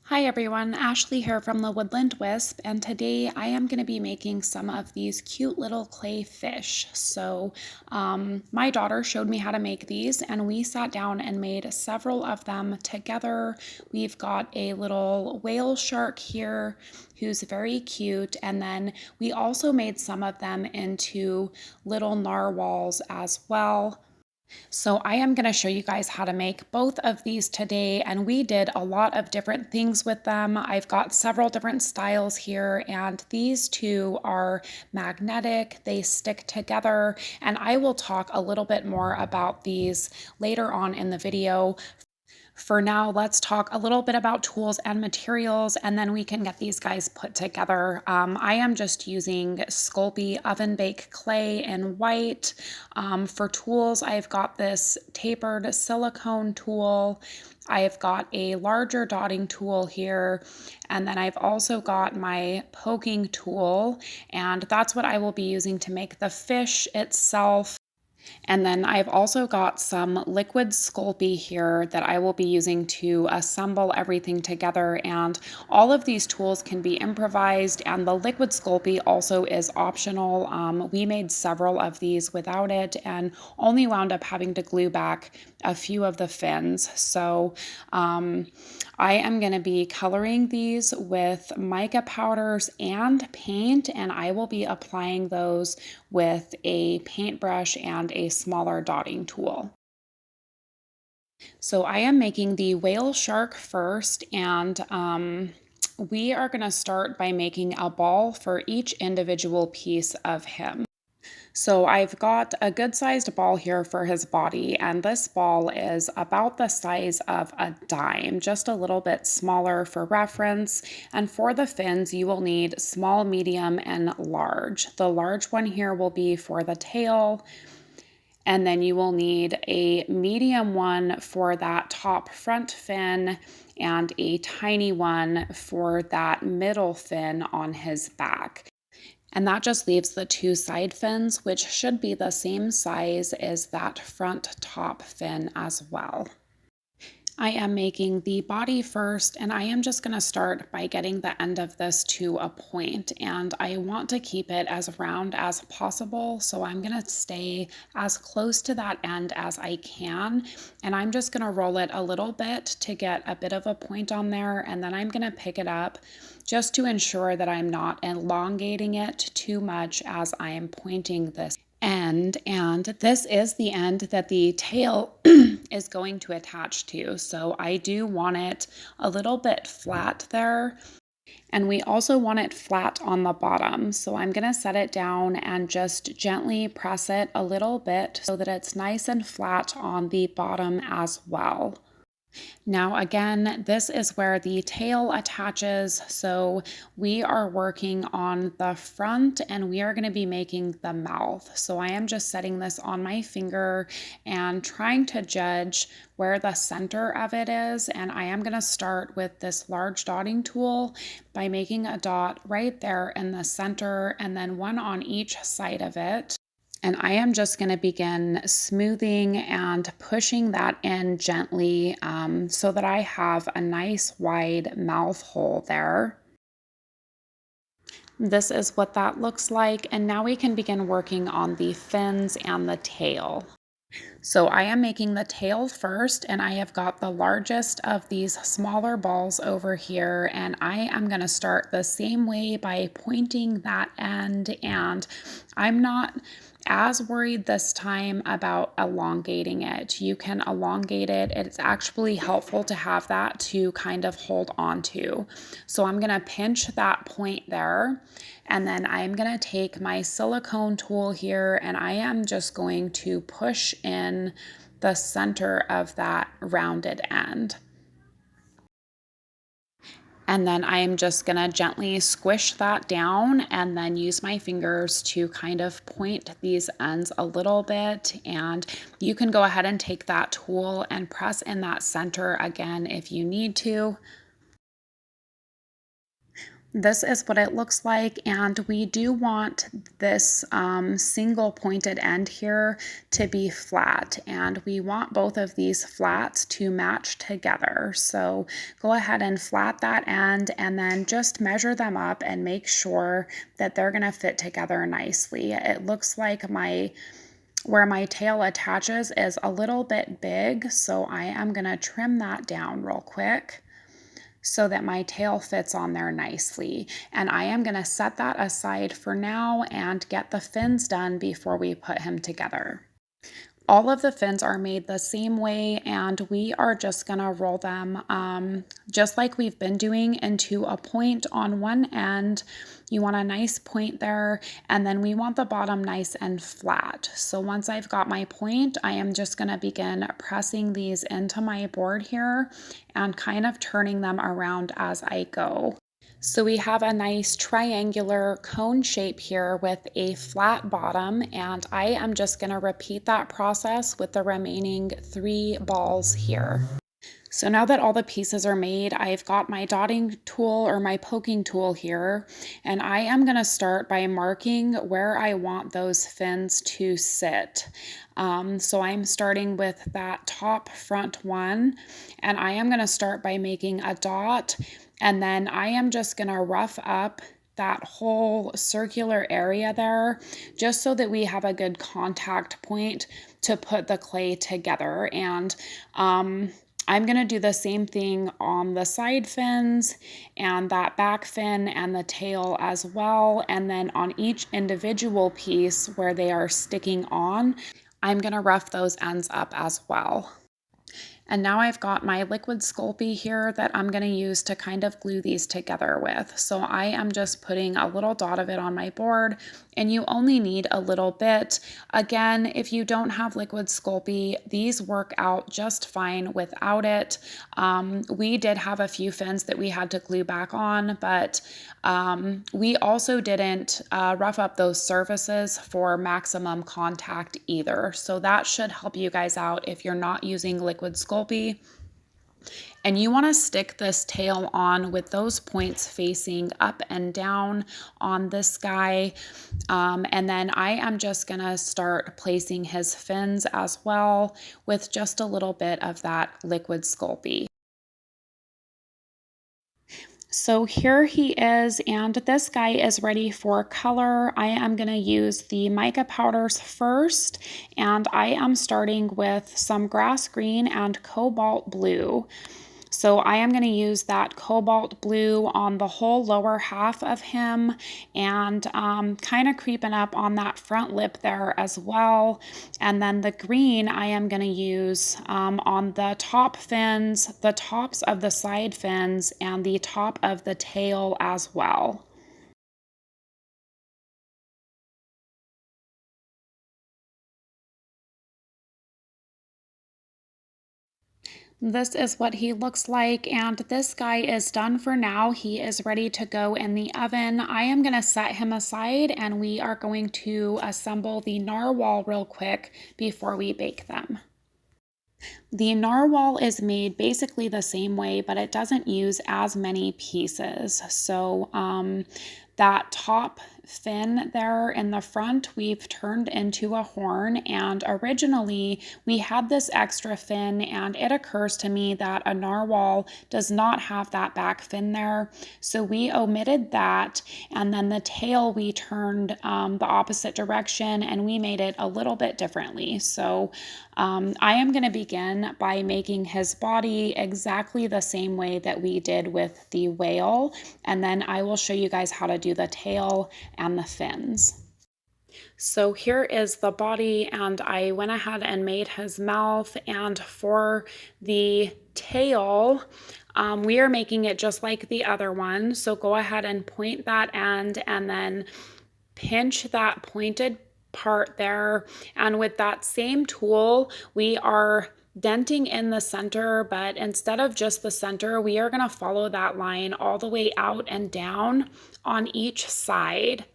Hi everyone, Ashley here from the Woodland Wisp, and today I am going to be making some of these cute little clay fish. My daughter showed me how to make these, and we sat down and made several of them together. We've got a little whale shark here who's very cute, and then we also made some of them into little narwhals as well. So I am going to show you guys how to make both of these today, and we did a lot of different things with them. I've got several different styles here, and these two are magnetic. They stick together, and I will talk a little bit more about these later on in the video. For now, let's talk a little bit about tools and materials, and then we can get these guys put together. I am just using Sculpey oven bake clay in white. For tools, I've got this tapered silicone tool. I've got a larger dotting tool here, and then I've also got my poking tool, and that's what I will be using to make the fish itself. And then I've also got some liquid Sculpey here that I will be using to assemble everything together. And all of these tools can be improvised, and the liquid Sculpey also is optional. We made several of these without it and only wound up having to glue back a few of the fins. I am going to be coloring these with mica powders and paint, and I will be applying those with a paintbrush and a smaller dotting tool. So I am making the whale shark first, and we are going to start by making a ball for each individual piece of him. So I've got a good sized ball here for his body, and this ball is about the size of a dime, just a little bit smaller for reference. And for the fins, you will need small, medium, and large. The large one here will be for the tail, and then you will need a medium one for that top front fin and a tiny one for that middle fin on his back. And that just leaves the two side fins, which should be the same size as that front top fin as well. I am making the body first, and I am just going to start by getting the end of this to a point, and I want to keep it as round as possible, so I'm going to stay as close to that end as I can, and I'm just going to roll it a little bit to get a bit of a point on there, and then I'm going to pick it up just to ensure that I'm not elongating it too much as I am pointing this end. And this is the end that the tail is going to attach to. So I do want it a little bit flat there. And we also want it flat on the bottom. So I'm going to set it down and just gently press it a little bit so that it's nice and flat on the bottom as well. Now again, this is where the tail attaches, so we are working on the front and we are going to be making the mouth. So I am just setting this on my finger and trying to judge where the center of it is, and I am going to start with this large dotting tool by making a dot right there in the center and then one on each side of it. And I am just going to begin smoothing and pushing that in gently so that I have a nice wide mouth hole there. This is what that looks like. And now we can begin working on the fins and the tail. So I am making the tail first, and I have got the largest of these smaller balls over here, and I am going to start the same way by pointing that end, and I'm not as worried this time about elongating it. You can elongate it. It's actually helpful to have that to kind of hold on to. So I'm going to pinch that point there, and then I'm going to take my silicone tool here, and I am just going to push in the center of that rounded end. And then I'm just going to gently squish that down and then use my fingers to kind of point these ends a little bit. And you can go ahead and take that tool and press in that center again if you need to. This is what it looks like, and we do want this single pointed end here to be flat, and we want both of these flats to match together. So go ahead and flat that end and then just measure them up and make sure that they're going to fit together nicely. It looks like where my tail attaches is a little bit big, so I am going to trim that down real quick so that my tail fits on there nicely. And I am going to set that aside for now and get the fins done before we put him together. All of the fins are made the same way, and we are just gonna roll them just like we've been doing into a point on one end. You want a nice point there, and then we want the bottom nice and flat. So once I've got my point, I am just gonna begin pressing these into my board here and kind of turning them around as I go. So we have a nice triangular cone shape here with a flat bottom, and I am just going to repeat that process with the remaining 3 balls here. So now that all the pieces are made, I've got my dotting tool or my poking tool here, and I am going to start by marking where I want those fins to sit. So I'm starting with that top front one, and I am going to start by making a dot, and then I am just going to rough up that whole circular area there just so that we have a good contact point to put the clay together. And I'm going to do the same thing on the side fins and that back fin and the tail as well. And then on each individual piece where they are sticking on, I'm going to rough those ends up as well. And now I've got my liquid Sculpey here that I'm going to use to kind of glue these together with. So I am just putting a little dot of it on my board, and you only need a little bit. Again, if you don't have liquid Sculpey, these work out just fine without it. We did have a few fins that we had to glue back on, but we also didn't rough up those surfaces for maximum contact either. So that should help you guys out if you're not using liquid Sculpey. And you want to stick this tail on with those points facing up and down on this guy. And then I am just going to start placing his fins as well with just a little bit of that liquid Sculpey. So here he is, and this guy is ready for color. I am going to use the mica powders first, and I am starting with some grass green and cobalt blue. So I am going to use that cobalt blue on the whole lower half of him and kind of creeping up on that front lip there as well. And then the green I am going to use on the top fins, the tops of the side fins, and the top of the tail as well. This is what he looks like, and this guy is done for now. He is ready to go in the oven. I am going to set him aside, and we are going to assemble the narwhal real quick before we bake them. The narwhal is made basically the same way, but it doesn't use as many pieces. So that top fin there in the front we've turned into a horn, and originally we had this extra fin, and it occurs to me that a narwhal does not have that back fin there, so we omitted that, and then the tail we turned the opposite direction and we made it a little bit differently. So I am going to begin by making his body exactly the same way that we did with the whale, and then I will show you guys how to do the tail and the fins. So here is the body, and I went ahead and made his mouth, and for the tail, we are making it just like the other one. So go ahead and point that end and then pinch that pointed part there, and with that same tool we are denting in the center, but instead of just the center, we are going to follow that line all the way out and down on each side,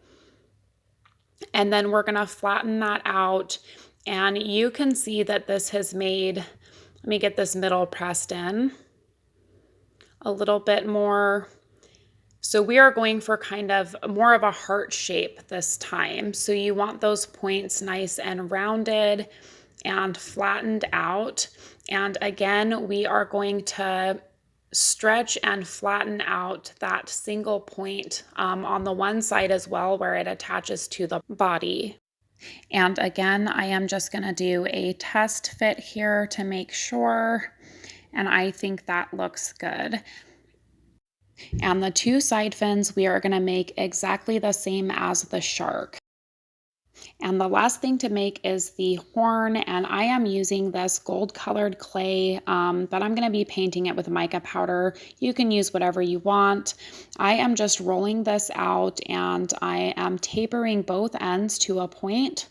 and then we're going to flatten that out. And you can see that this has made, let me get this middle pressed in a little bit more. So we are going for kind of more of a heart shape this time. So you want those points nice and rounded and flattened out. And again, we are going to stretch and flatten out that single point on the one side as well where it attaches to the body. And again, I am just going to do a test fit here to make sure. And I think that looks good. And the two side fins, we are going to make exactly the same as the shark. And the last thing to make is the horn, and I am using this gold colored clay, but I'm going to be painting it with mica powder. You can use whatever you want. I am just rolling this out and I am tapering both ends to a point.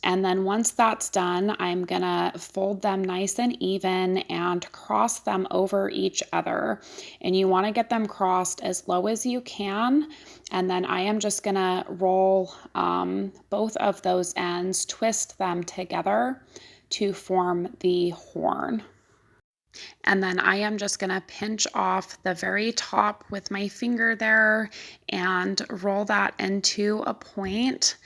And then once that's done, I'm gonna fold them nice and even and cross them over each other. And you wanna get them crossed as low as you can. And then I am just gonna roll both of those ends, twist them together to form the horn. And then I am just gonna pinch off the very top with my finger there and roll that into a point.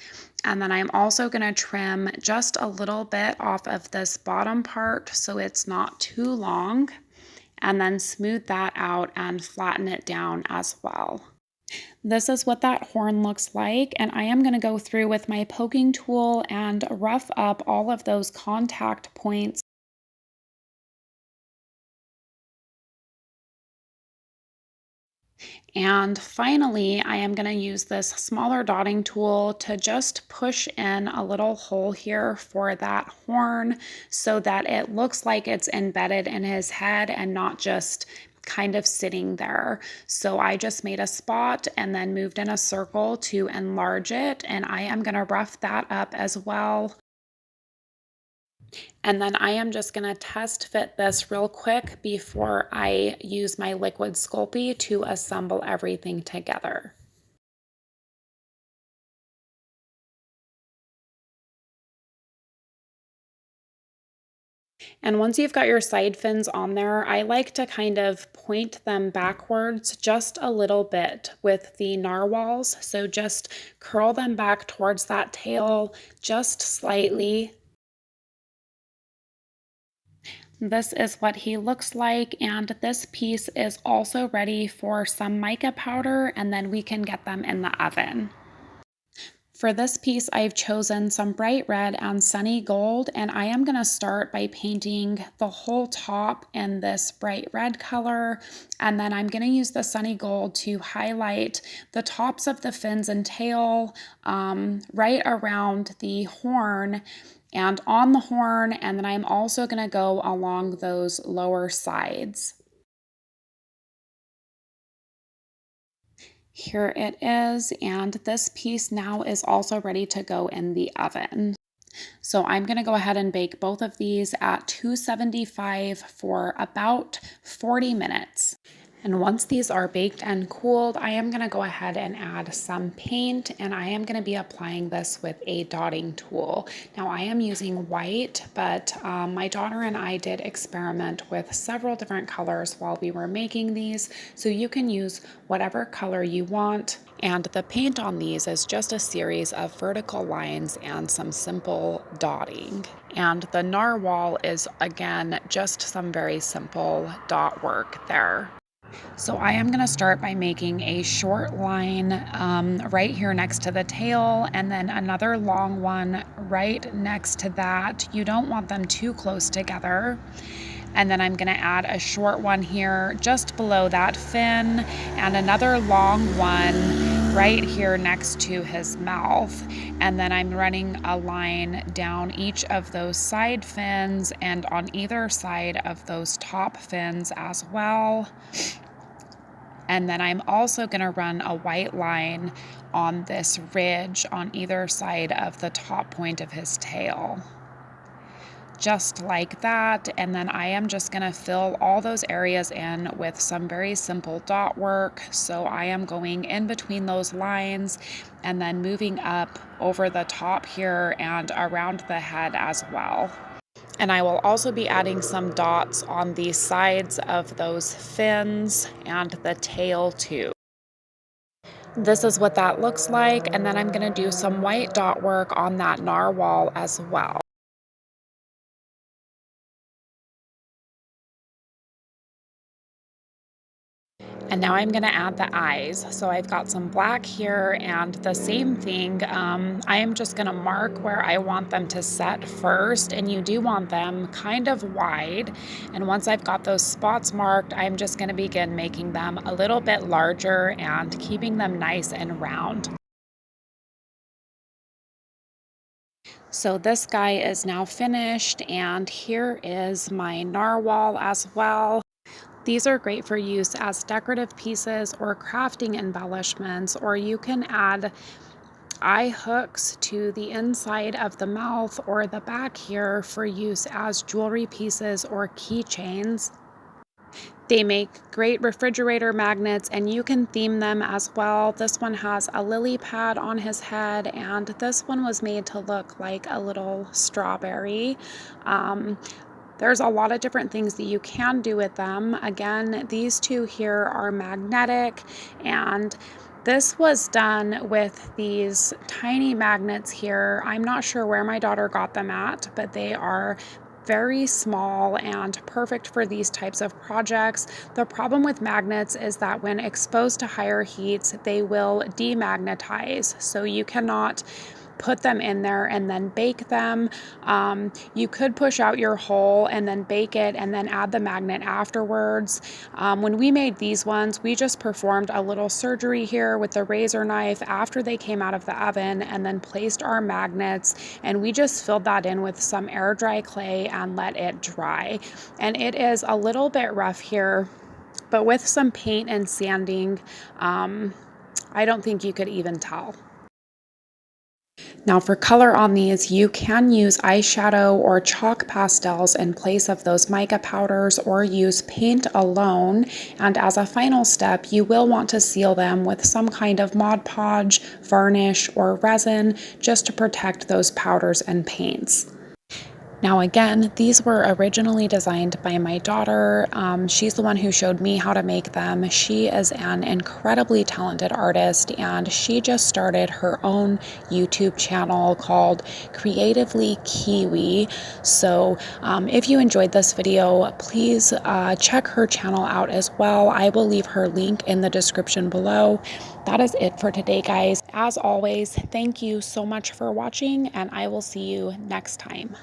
And then I'm also gonna trim just a little bit off of this bottom part so it's not too long, and then smooth that out and flatten it down as well. This is what that horn looks like, and I am gonna go through with my poking tool and rough up all of those contact points. And finally, I am going to use this smaller dotting tool to just push in a little hole here for that horn so that it looks like it's embedded in his head and not just kind of sitting there. So I just made a spot and then moved in a circle to enlarge it, and I am going to rough that up as well. And then I am just gonna test fit this real quick before I use my liquid Sculpey to assemble everything together. And once you've got your side fins on there, I like to kind of point them backwards just a little bit with the narwhals. So just curl them back towards that tail just slightly. This is what he looks like, and this piece is also ready for some mica powder, and then we can get them in the oven. For this piece, I've chosen some bright red and sunny gold, and I am going to start by painting the whole top in this bright red color, and then I'm going to use the sunny gold to highlight the tops of the fins and tail, right around the horn and on the horn, and then I'm also going to go along those lower sides. Here it is, and this piece now is also ready to go in the oven. So I'm going to go ahead and bake both of these at 275 for about 40 minutes. And once these are baked and cooled, I am going to go ahead and add some paint, and I am going to be applying this with a dotting tool. Now I am using white, but my daughter and I did experiment with several different colors while we were making these, so you can use whatever color you want. And the paint on these is just a series of vertical lines and some simple dotting. And the narwhal is, again, just some very simple dot work there. So I am going to start by making a short line right here next to the tail, and then another long one right next to that. You don't want them too close together. And then I'm going to add a short one here just below that fin, and another long one right here next to his mouth. And then I'm running a line down each of those side fins and on either side of those top fins as well. And then I'm also going to run a white line on this ridge on either side of the top point of his tail. Just like that. And then I am just going to fill all those areas in with some very simple dot work. So I am going in between those lines and then moving up over the top here and around the head as well. And I will also be adding some dots on the sides of those fins and the tail too. This is what that looks like, and then I'm going to do some white dot work on that narwhal as well. And now I'm going to add the eyes. So I've got some black here, and the same thing, I am just going to mark where I want them to set first, and you do want them kind of wide. And once I've got those spots marked, I'm just going to begin making them a little bit larger and keeping them nice and round. So this guy is now finished, and here is my narwhal as well. These are great for use as decorative pieces or crafting embellishments, or you can add eye hooks to the inside of the mouth or the back here for use as jewelry pieces or keychains. They make great refrigerator magnets, and you can theme them as well. This one has a lily pad on his head, and this one was made to look like a little strawberry. There's a lot of different things that you can do with them. Again, these two here are magnetic, and this was done with these tiny magnets here. I'm not sure where my daughter got them at, but they are very small and perfect for these types of projects. The problem with magnets is that when exposed to higher heats, they will demagnetize. So you cannot put them in there and then bake them. You could push out your hole and then bake it and then add the magnet afterwards. When we made these ones, we just performed a little surgery here with the razor knife after they came out of the oven, and then placed our magnets, and we just filled that in with some air dry clay and let it dry. And it is a little bit rough here, but with some paint and sanding, I don't think you could even tell. Now for color on these, you can use eyeshadow or chalk pastels in place of those mica powders, or use paint alone. And as a final step, you will want to seal them with some kind of Mod Podge, varnish, or resin, just to protect those powders and paints. Now again, these were originally designed by my daughter. She's the one who showed me how to make them. She is an incredibly talented artist, and she just started her own YouTube channel called Creatively Kiwi. So if you enjoyed this video, please check her channel out as well. I will leave her link in the description below. That is it for today, guys. As always, thank you so much for watching, and I will see you next time.